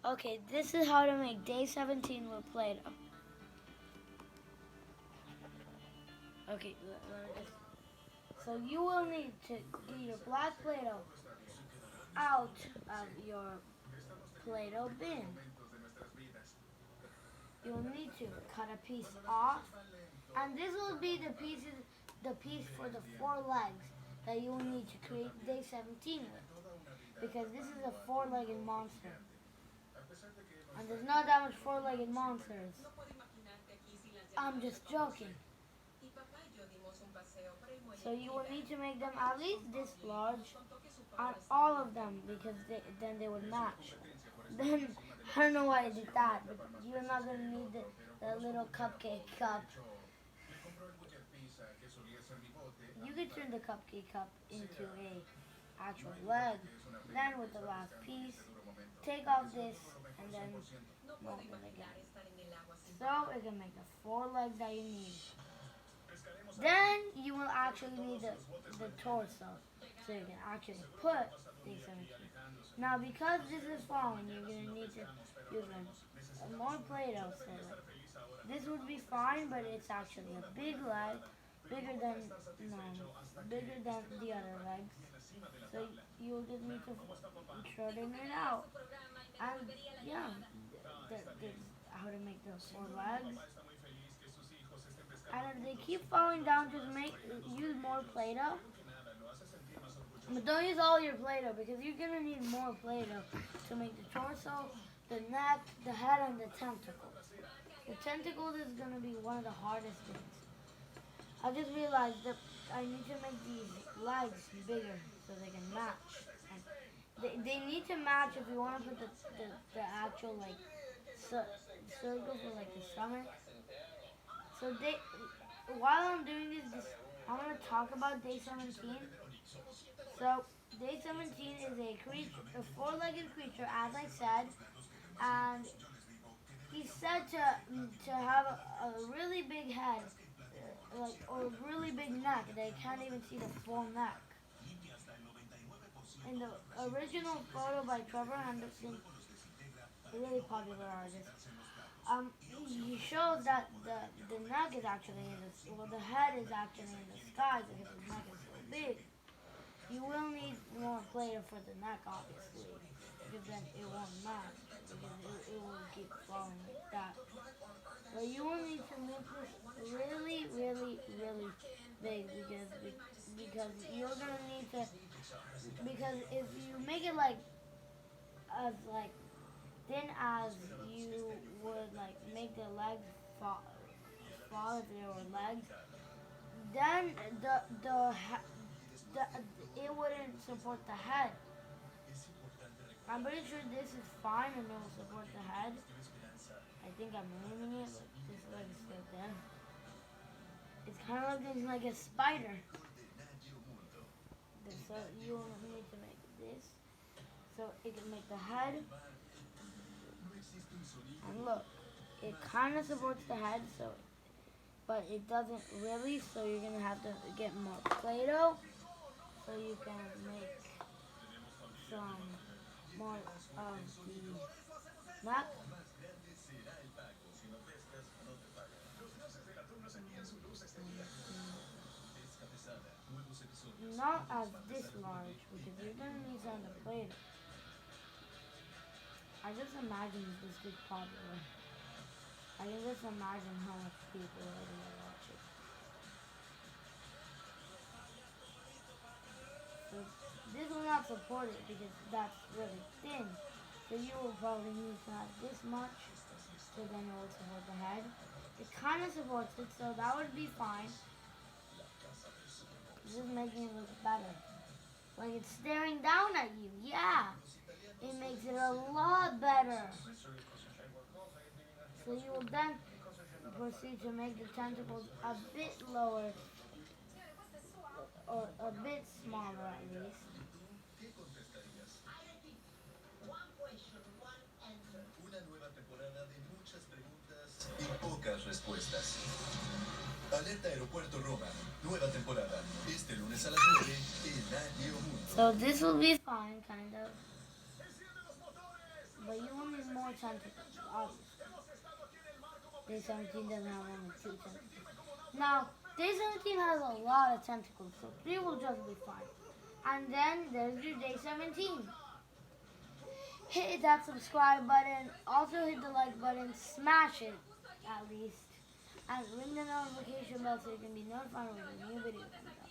Okay, this is how to make day 17 with Play-doh. Okay, let me just... So you will need to get your black Play-doh out of your Play-Doh bin. You'll need to cut a piece off, and this will be the piece for the 4 legs that you will need to create day 17 with, because this is a 4-legged monster, and there's not that much 4-legged monsters. I'm just joking. So you will need to make them at least this large on all of them, because then they would match. Then I don't know why I did that, but you're not gonna need the little cupcake cup. You could turn the cupcake cup into a actual leg. Then with the last piece, take off this and then mold it again. So it can make the 4 legs that you need. Then you will actually need the torso, so you can actually put day 17. Now because this is falling, you're going to need to use a more Play-Doh. So this would be fine, but it's actually a big leg, bigger than the other legs. So you'll just need to shorten it out. And yeah, there's how to make those 4 legs. And if they keep falling down, just use more Play-Doh. But don't use all your Play-Doh, because you're going to need more Play-Doh to make the torso, the neck, the head, and the tentacles. The tentacles is going to be one of the hardest things. I just realized that I need to make these legs bigger so they can match. And they need to match if you want to put the actual circle for the stomach. So while I'm doing this, I'm going to talk about day 17. So day 17 is a 4-legged creature, as I said, and he's said to have a really big head, or a really big neck that you can't even see the full neck. In the original photo by Trevor Henderson, a really popular artist, he shows that the neck is actually the head is actually in the sky because the neck is so big. You will need more Play-Doh for the neck, obviously, because then it won't match, because it will keep falling like that. But you will need to make this really, really, really big, because you're gonna need to, because if you make it as thin as you would make the legs fall if there were legs, then the it wouldn't support the head. I'm pretty sure this is fine and it will support the head. I think I'm moving it, but this leg is still there. It's kind of looking like a spider. So you will need to make this so it can make the head. And look, it kind of supports the head, but it doesn't really. So you're gonna have to get more Play-Doh so you can make some more of the neck. Not as this large, because you're gonna need some to Play-Doh. I just imagine if this gets popular. I can just imagine how much people are gonna watch it. So this will not support it because that's really thin. So you will probably need to have this much, so then it will support the head. It kind of supports it, so that would be fine. This is making it look better. Like it's staring down at you, yeah. It makes it a lot better. So you will then proceed to make the tentacles a bit lower, or a bit smaller at least. Y pocas respuestas. Alerta Aeropuerto Roma. Nueva temporada. Este lunes a las 9, El Año Mundo. So this will be fine, kind of. But you will need more more tentacles, obviously. Day 17 doesn't have only 2 tentacles. Now, day 17 has a lot of tentacles, so 3 will just be fine. And then there's your day 17. Hit that subscribe button, also hit the like button, smash it at least, and ring the notification bell so you can be notified when a new video comes out.